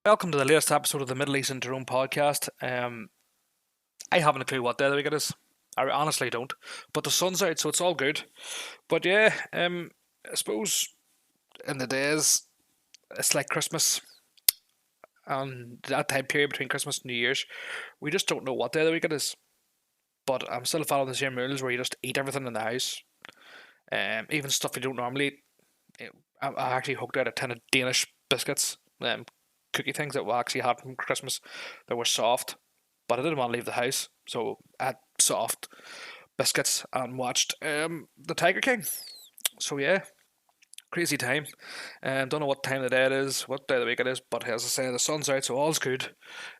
Welcome to the latest episode of the Middle East and Tyrone podcast. I haven't a clue what day of the week it is. I honestly don't. But the sun's out, so it's all good. But yeah, I suppose in the days, it's like Christmas and that time period between Christmas and New Year's. We just don't know what day of the week it is. But I'm still following the same rules where you just eat everything in the house. Even stuff you don't normally eat. I actually hooked out a tin of Danish biscuits, cookie things that we actually had from Christmas that were soft, but I didn't want to leave the house, so I had soft biscuits and watched the Tiger King. So yeah, crazy time. Don't know what time of the day it is, what day of the week it is, but as I say, the sun's out, so all's good.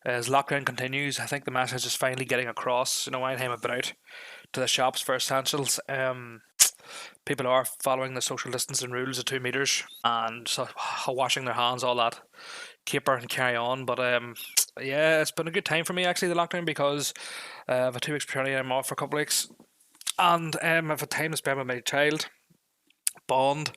As lockdown continues, I think the message is finally getting across. Anytime I've been out to the shops for essentials, people are following the social distancing rules of 2 meters and so, washing their hands, all that caper and carry on. But yeah, it's been a good time for me actually, the lockdown, because I've had 2 weeks paternity. I'm off for a couple of weeks, and I've had time to spend with my child. Bond.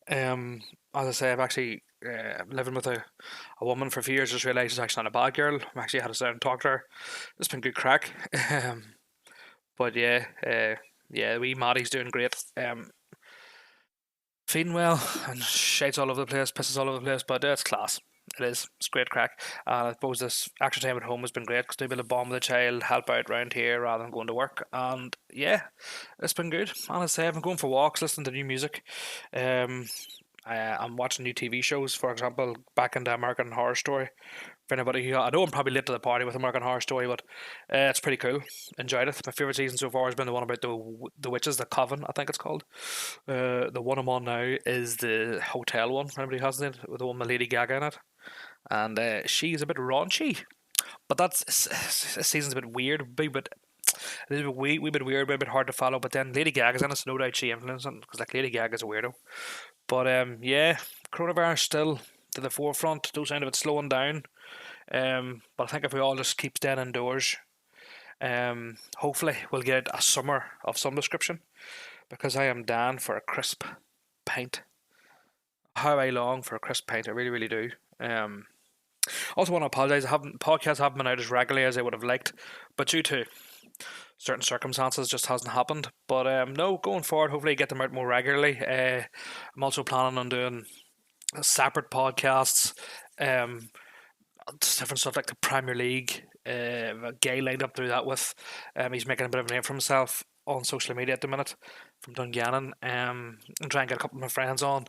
As I say, I've actually living with a woman for a few years. Just realised she's actually not a bad girl. I've actually had to sit down and talk to her. It's been good crack. But yeah, yeah, wee Maddie's doing great. Feeding well and shades all over the place, pisses all over the place, but it's class. It is. It's great crack. And I suppose this extra time at home has been great because to be able to bond with the child, help out around here rather than going to work. And yeah, it's been good. Honestly, I've been going for walks, listening to new music. Um, I'm watching new TV shows, for example, back into American Horror Story. For anybody who, I know I'm probably late to the party with American Horror Story, but it's pretty cool. Enjoyed it. My favourite season so far has been the one about the witches, the Coven, I think it's called. The one I'm on now is the hotel one. For anybody who hasn't it, with the one with Lady Gaga in it, and she's a bit raunchy. But that's this season's a bit weird, but it is a wee bit weird, a bit hard to follow. But then Lady Gaga's in it, so no doubt she influenced it because like Lady Gaga's a weirdo. But yeah, coronavirus still to the forefront. Don't sound of it slowing down. But I think if we all just keep staying indoors, hopefully we'll get a summer of some description, because I am down for a crisp pint. How I long for a crisp pint, I really, really do. Also want to apologise. Podcasts haven't been out as regularly as I would have liked, but due to certain circumstances, just hasn't happened. But no, going forward, hopefully get them out more regularly. I'm also planning on doing separate podcasts, different stuff like the Premier League. A guy lined up to do that with. He's making a bit of a name for himself on social media at the minute from Dungannon. And try and get a couple of my friends on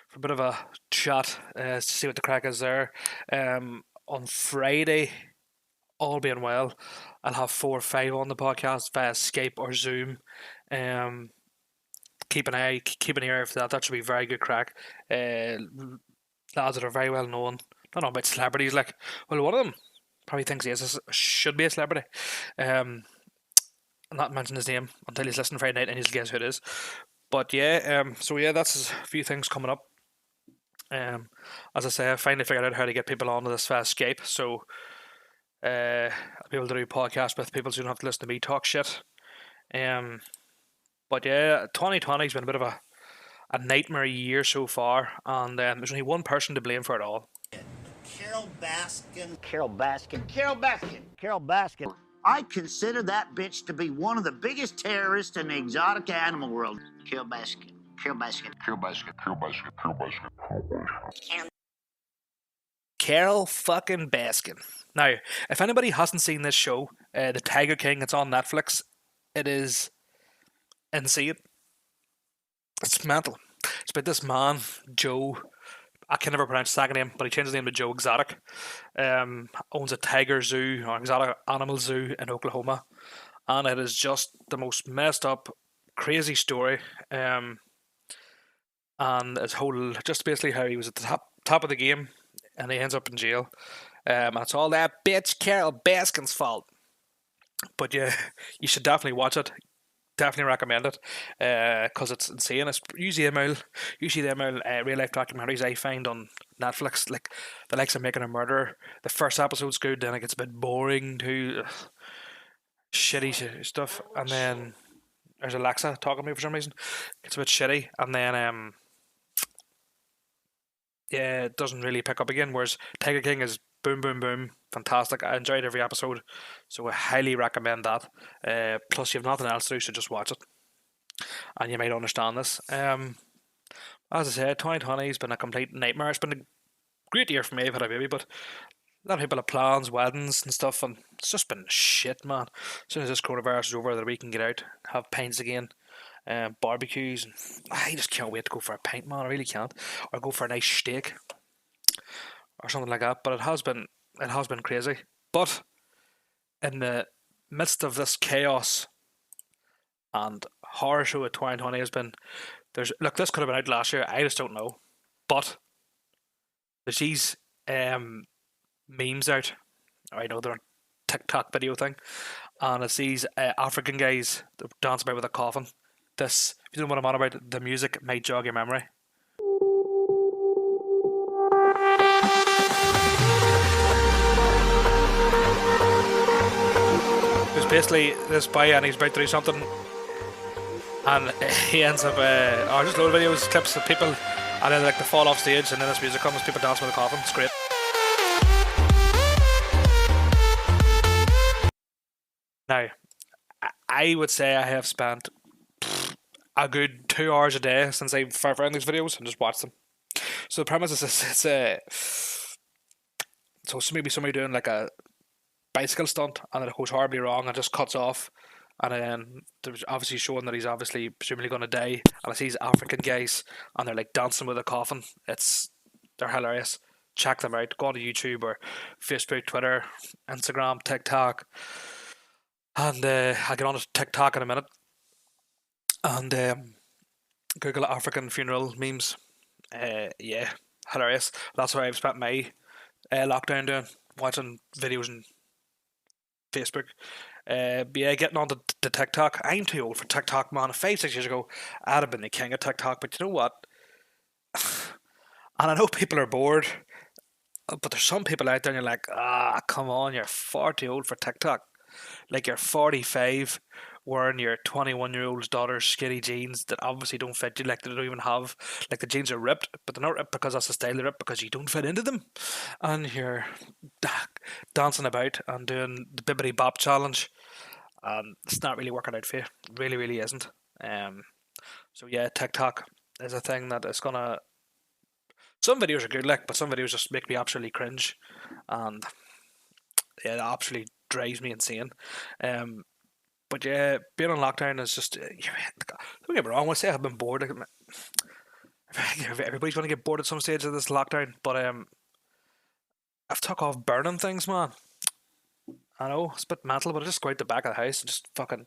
for a bit of a chat to see what the crack is there. On Friday, all being well, I'll have 4 or 5 on the podcast via Skype or Zoom. Um, keep an ear for that. That should be very good crack. Lads that are very well known. Don't know about celebrities. Like, well, one of them probably thinks should be a celebrity. I'm not mention his name until he's listening Friday night and he'll guess who it is. But yeah, so yeah, that's a few things coming up. As I say, I finally figured out how to get people onto this fast Skype, so I'll be able to do podcasts with people so you don't have to listen to me talk shit. But yeah, 2020 has been a bit of a nightmare year so far, and there's only one person to blame for it all. Carol Baskin. Carol Baskin. Carol Baskin. Carol Baskin. I consider that bitch to be one of the biggest terrorists in the exotic animal world. Carol Baskin. Carol Baskin. Carol Baskin. Carol Baskin. Carol Baskin. Carol fucking Baskin. Now, if anybody hasn't seen this show, The Tiger King, it's on Netflix. It is insane. It's mental. It's about this man, Joe. I can never pronounce his second name, but he changed his name to Joe Exotic. Owns a tiger zoo or exotic animal zoo in Oklahoma, and it is just the most messed up, crazy story. And his whole, just basically how he was at the top of the game, and he ends up in jail. And it's all that bitch Carol Baskin's fault. But yeah, you should definitely watch it. Definitely recommend it because it's insane. It's usually the amount real life documentaries I find on Netflix, like the likes of Making a Murderer. The first episode's good, then it gets a bit boring too, shitty stuff, and then there's Alexa talking to me for some reason. It's a bit shitty, and then yeah, it doesn't really pick up again. Whereas Tiger King is Boom, boom, boom. Fantastic. I enjoyed every episode, so I highly recommend that. Plus, you have nothing else to do, so just watch it, and you might understand this. As I said, 2020 has been a complete nightmare. It's been a great year for me. I've had a baby, but a lot of people have plans, weddings and stuff, and it's just been shit, man. As soon as this coronavirus is over, that we can get out, have pints again, barbecues, and I just can't wait to go for a pint, man. I really can't, or go for a nice steak or something like that. But it has been crazy. But in the midst of this chaos and horror show at 2020 has been, this could have been out last year. I just don't know, but there's these memes out. I know they're a TikTok video thing, and it's these African guys that dance about with a coffin. This, if you don't know what I'm on about, the music might jog your memory. There's basically this boy and he's about to do something, and he ends up, just load of videos, clips of people, and then like they fall off stage, and then this music comes, people dancing with a coffin. It's great. Now, I would say I have spent a good 2 hours a day since I found these videos and just watched them. So the premise is so maybe somebody doing like a bicycle stunt and it goes horribly wrong and just cuts off, and then there's obviously showing that he's obviously presumably going to die, and I see these African guys and they're like dancing with a coffin. They're hilarious. Check them out. Go on to YouTube or Facebook, Twitter, Instagram, TikTok. And I'll get on to TikTok in a minute. And Google African funeral memes. Yeah, hilarious. That's what I've spent my lockdown doing, watching videos on Facebook. But yeah, getting on to TikTok. I'm too old for TikTok, man. 5-6 years ago, I'd have been the king of TikTok. But you know what? And I know people are bored, but there's some people out there and you're like, come on, you're far too old for TikTok. Like you're 45 wearing your 21-year-old's daughter's skinny jeans that obviously don't fit you, like they don't even have, like the jeans are ripped, but they're not ripped because that's the style, they're ripped because you don't fit into them, and you're dancing about and doing the bibbity bop challenge, and it's not really working out for you. It really, really isn't. So yeah, TikTok is a thing that is gonna. Some videos are good, like, but some videos just make me absolutely cringe, and yeah, it absolutely drives me insane. But yeah, being on lockdown is just. Don't get me wrong. I say I've been bored. Everybody's going to get bored at some stage of this lockdown. But I've took off burning things, man. I know it's a bit mental, but I just go out the back of the house and just fucking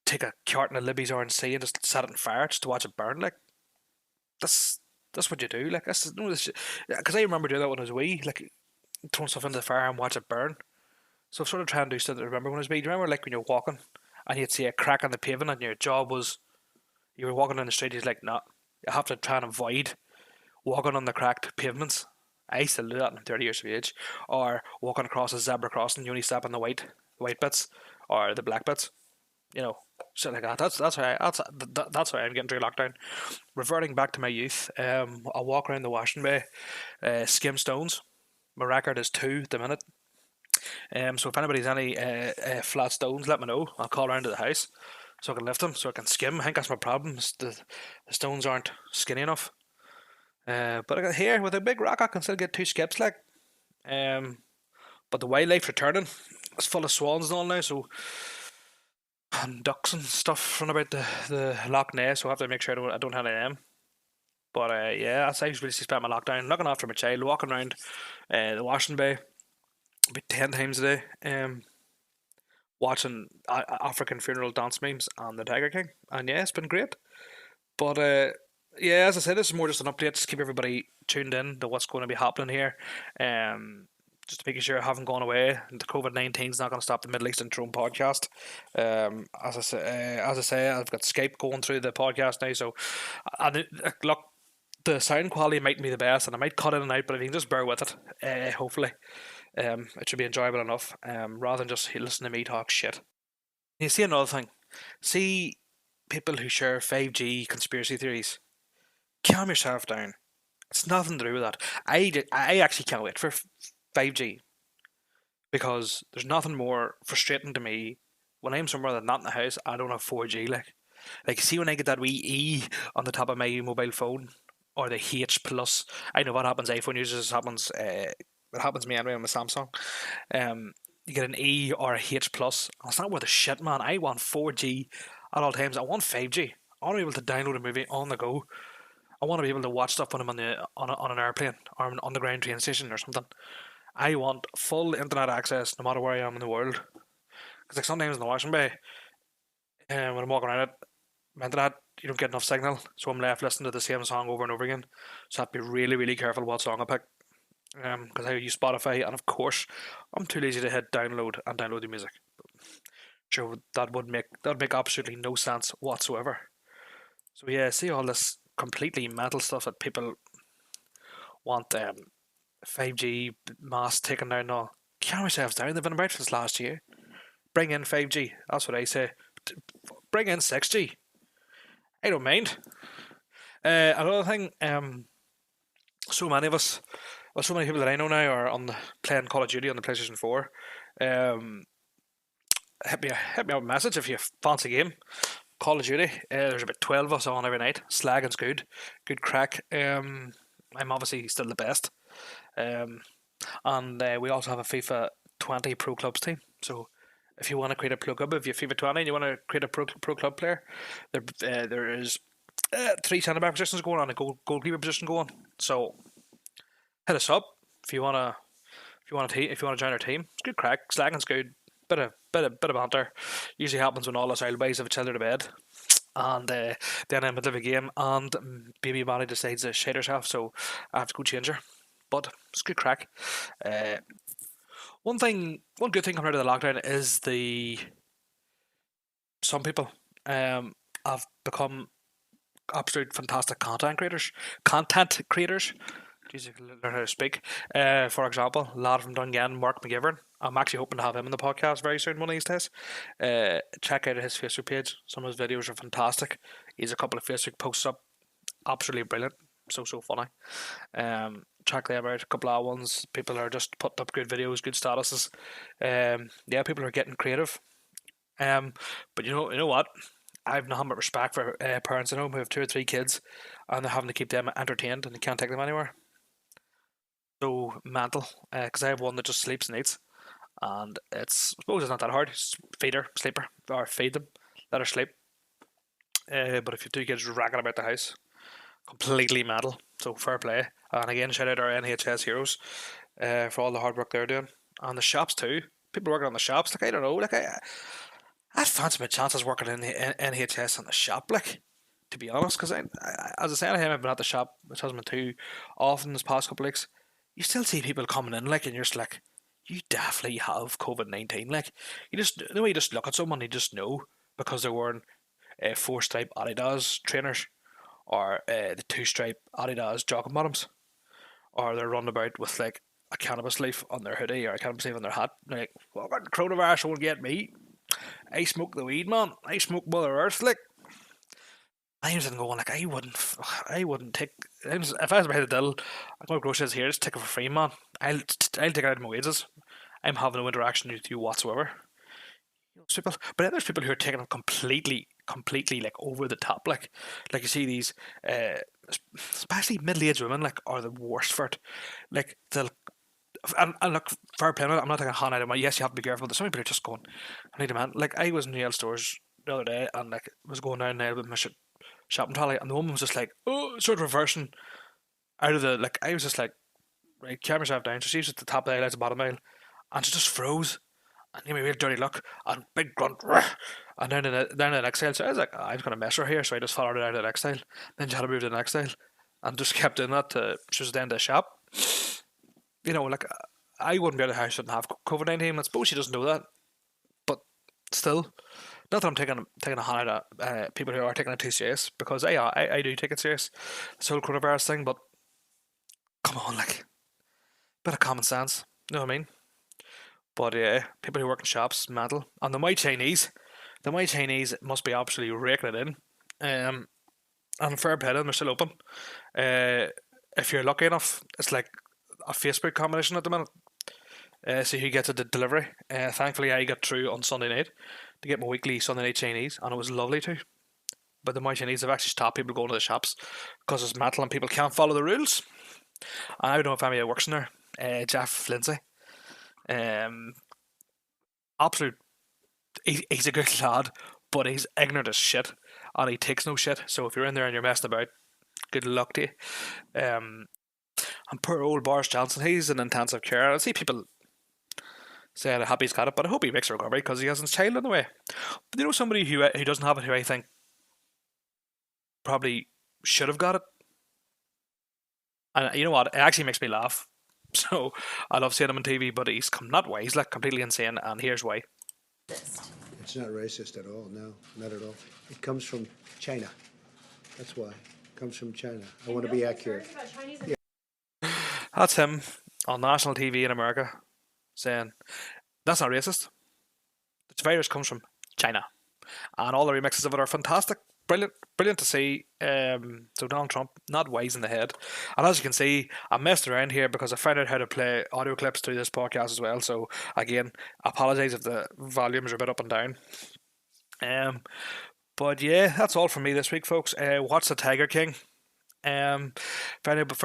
take a carton of Libby's RNC and just set it on fire just to watch it burn. Like that's what you do. Like that's because I remember doing that when I was wee. Like throwing stuff into the fire and watch it burn. So I'm sort of trying to do stuff that I remember when I was wee. Do you remember like when you're walking and you'd see a crack on the pavement and your job was you were walking down the street, he's like, nah, you have to try and avoid walking on the cracked pavements. I used to do that in 30 years of age. Or walking across a zebra crossing, you only step on the white bits or the black bits. You know, shit like that. That's why I'm getting through lockdown. Reverting back to my youth, I'll walk around the washing bay, skim stones. My record is 2 at the minute. So if anybody's any flat stones, let me know. I'll call around to the house so I can lift them, so I can skim. I think that's my problem. The stones aren't skinny enough. But I got here with a big rock, I can still get 2 skips, like. But the wildlife returning. It's full of swans and all now, so and ducks and stuff run about the Loch Ness, so I have to make sure I don't have any of them. But yeah, that's how I usually spend my lockdown, looking after my child, walking around the washing bay about 10 times a day, watching African funeral dance memes and the Tiger King, and yeah, it's been great. But yeah, as I said, this is more just an update, just keep everybody tuned in to what's going to be happening here. Just making sure I haven't gone away. And the COVID-19 is not going to stop the Middle Eastern Throne podcast. As I say, I've got Skype going through the podcast now, so look, the sound quality might be the best, and I might cut in and out, but if you can just bear with it, hopefully, it should be enjoyable enough, rather than just listen to me talk shit. You see another thing, see people who share 5G conspiracy theories. Calm yourself down. It's nothing to do with that. I actually can't wait for 5G, because there's nothing more frustrating to me when I'm somewhere that's not in the house. I don't have 4G. Like see when I get that wee E on the top of my mobile phone, or the H plus. I know what happens. iPhone users happens. It happens to me anyway on my Samsung. You get an E or a H plus. It's not worth a shit, man. I want 4G at all times. I want 5G. I want to be able to download a movie on the go. I want to be able to watch stuff when I'm on an airplane or on the ground train station or something. I want full internet access no matter where I am in the world. Because like sometimes in the washing bay, when I'm walking around it, my internet you don't get enough signal, so I'm left listening to the same song over and over again. So I have to be really, really careful what song I pick. Because I use Spotify, and of course, I'm too lazy to hit download and download the music. Sure, that would make absolutely no sense whatsoever. So yeah, see all this completely mental stuff that people want 5G mass taken down and all. Calm yourselves down. They've been about since last year. Bring in 5G. That's what I say. Bring in 6G. I don't mind. Another thing, so many of us, well, so many people that I know now are playing Call of Duty on the PlayStation 4. Um, hit me up a message if you fancy a game. Call of Duty. There's about 12 of us on every night. Slagging's good crack. I'm obviously still the best. And we also have a FIFA 20 Pro Clubs team. So if you want to create a Pro Club, if you're FIFA 20 and you want to create a Pro Club player, there is 3 centre back positions going on, a goalkeeper position going. So hit us up if you wanna join our team. It's good crack. Slagging's good. Bit of banter. Usually happens when all us old boys have each other to bed. And then I'm in the middle of a game, and baby Molly decides to shit herself, so I have to go change her. But it's good crack. One good thing coming out of the lockdown is some people have become absolute fantastic content creators. Jeez, you can learn how to speak. For example, a lad from Dungan, Mark McGivern. I'm actually hoping to have him in the podcast very soon, one of these days. Check out his Facebook page. Some of his videos are fantastic. He's a couple of Facebook posts up, absolutely brilliant. So funny. Check them out. A couple of ones. People are just putting up good videos, good statuses. Yeah, people are getting creative. But you know what? I've nothing but respect for parents at home who have 2 or 3 kids, and they're having to keep them entertained, and they can't take them anywhere. So mental, because I have one that just sleeps and eats, and I suppose it's not that hard. Just feed her, sleep her, or feed them, let her sleep. But if you've 2 kids racking about the house, completely mental. So fair play. And again, shout out our NHS heroes for all the hard work they're doing, and the shops too. People working on the shops, like I don't know, like I fancy my chances working in the NHS in the shop, like, to be honest, because as I said, I've been at the shop, which hasn't been too often this past couple of weeks. You still see people coming in, like, and you're just like, you definitely have COVID-19. Like, the way you just look at someone, you just know because they're wearing 4-stripe Adidas trainers, or the 2-stripe Adidas jogging bottoms, or they're running about with like a cannabis leaf on their hoodie or a cannabis leaf on their hat. They're like, well, coronavirus won't get me. I smoke the weed, man. I smoke Mother Earth, like. I'm sitting going like I wouldn't take if I was behind the dill. I'm going to groceries here. Just take it for free, man. I'll take it out of my wages. I'm having no interaction with you whatsoever. People, but then there's people who are taking it completely like over the top. Like you see these, especially middle-aged women, like are the worst for it. Like they'll and look, fair play. I'm not taking a hand out of my. Yes, you have to be careful. But some people are just going, I need a man. Like I was in Yale stores the other day, and like was going down there with my shopping trolley, and the woman was just like, oh, sort of reversing out of the, like, I was just like, right, calm yourself down. So she was at the top of the aisle, at the bottom aisle, and she just froze, and gave me a real dirty look, and big grunt, and down to the next aisle. So I was like, I'm going to mess her here, so I just followed her down to the next aisle. Then she had to move to the next aisle, and just kept doing that till she was down to the shop. You know, like, I wouldn't be able to house and have COVID-19. I suppose she doesn't know that, but still. Not that I'm taking a hand out at people who are taking it too serious, because I do take it serious, this whole coronavirus thing. But come on, like, bit of common sense. You know what I mean? But yeah, people who work in shops, mental. And the My Chinese must be absolutely raking it in. And fair play to them, they're still open. If you're lucky enough, it's like a Facebook combination at the minute. See who gets a delivery. Thankfully, I got through on Sunday night to get my weekly Sunday night Chinese, and it was lovely too. But the my Chinese have actually stopped people going to the shops because it's metal and people can't follow the rules. And I don't know if anybody works in there. Jeff Lindsay, um, absolute. He's a good lad, but he's ignorant as shit, and he takes no shit. So if you're in there and you're messing about, good luck to you. And poor old Boris Johnson, he's in intensive care. I see people saying how happy he's got it, but I hope he makes a recovery because he has his child on the way. But you know somebody who doesn't have it, who I think probably should have got it, and you know what? It actually makes me laugh. So I love seeing him on TV, but he's come not wise, like completely insane, and here's why. It's not racist at all. No, not at all. It comes from China. That's why. It comes from China. I want to be accurate. That's him on national TV in America saying that's not racist. The virus comes from China, and all the remixes of it are fantastic, brilliant, brilliant to see. So Donald Trump not wise in the head, and as you can see, I messed around here because I found out how to play audio clips through this podcast as well. So again, I apologise if the volumes are a bit up and down. But yeah, that's all from me this week, folks. Watch the Tiger King. For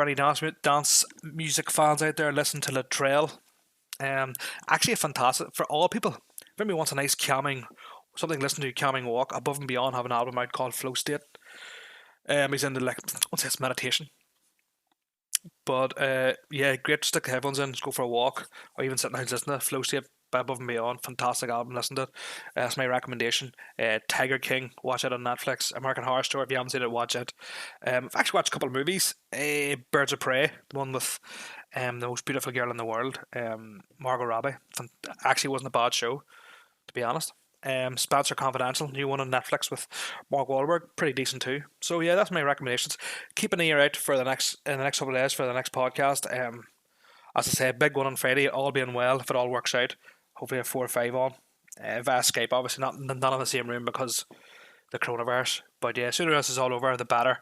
any dance music fans out there, listen to Latrell. Actually, a fantastic for all people. If anybody wants a nice calming, something to listen to, calming walk above and beyond, have an album out called Flow State. He's into what's this, meditation. But yeah, great to stick the headphones in, just go for a walk, or even sit down and listen to Flow State by Above and Beyond. Fantastic album, listen to it. That's my recommendation. Tiger King, watch it on Netflix. American Horror Story, if you haven't seen it, watch it. I've actually watched a couple of movies. Birds of Prey, the one with the most beautiful girl in the world, Margot Robbie. Actually wasn't a bad show, to be honest. Spencer Confidential, new one on Netflix with Mark Wahlberg, pretty decent too. So yeah, that's my recommendations. Keep an ear out for the next couple of days for the next podcast. As I say, big one on Friday, all being well, if it all works out. Hopefully have 4 or 5 on via Skype. Obviously not in the same room because the coronavirus. But yeah, as soon as this is all over, the better.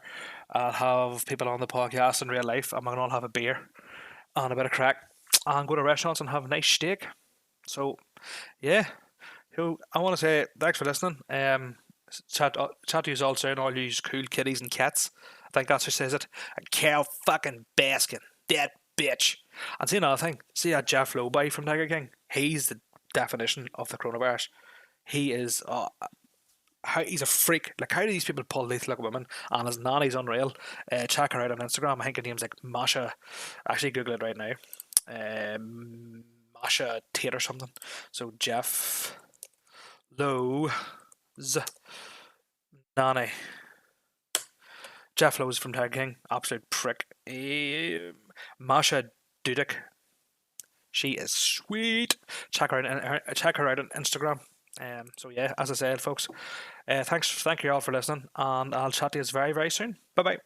I'll have people on the podcast in real life. I'm gonna all have a beer and a bit of crack and go to restaurants and have a nice steak. So yeah. So I want to say thanks for listening. Chat to you all soon, all you cool kitties and cats. I think that's who says it. And Carol fucking Baskin, that bitch. And see another thing. See that Jeff Lowby from Tiger King. He's the definition of the coronavirus. He is. He's a freak. Like, how do these people pull lethal like women? And his nanny's unreal. Check her out on Instagram. I think her name's like Masha. Actually, Google it right now. Masha Tate or something. So Jeff Low's nanny. Jeff Lowe's from Tiger King. Absolute prick. Masha Dudek. She is sweet. Check her out on Instagram. So yeah, as I said, folks, thank you all for listening, and I'll chat to you very, very soon. Bye bye.